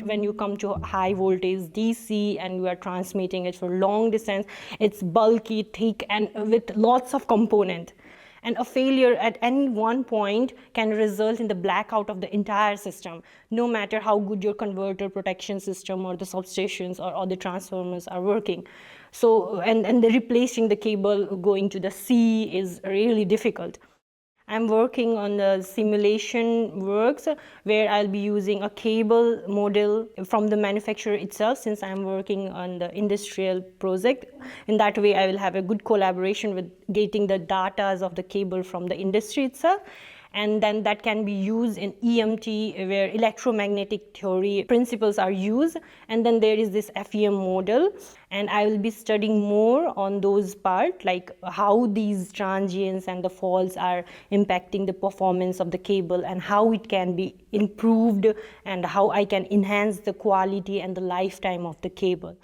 when you come to high voltage DC and you are transmitting it for long distance, it's bulky, thick, and with lots of components. And a failure at any one point can result in the blackout of the entire system, no matter how good your converter protection system or the substations or the transformers are working. So, and the replacing the cable going to the sea is really difficult. I'm working on the simulation works where I'll be using a cable model from the manufacturer itself, since I'm working on the industrial project. In that way, I will have a good collaboration with getting the data of the cable from the industry itself. And then that can be used in EMT, where electromagnetic theory principles are used. And then there is this FEM model, and I will be studying more on those parts, like how these transients and the faults are impacting the performance of the cable and how it can be improved and how I can enhance the quality and the lifetime of the cable.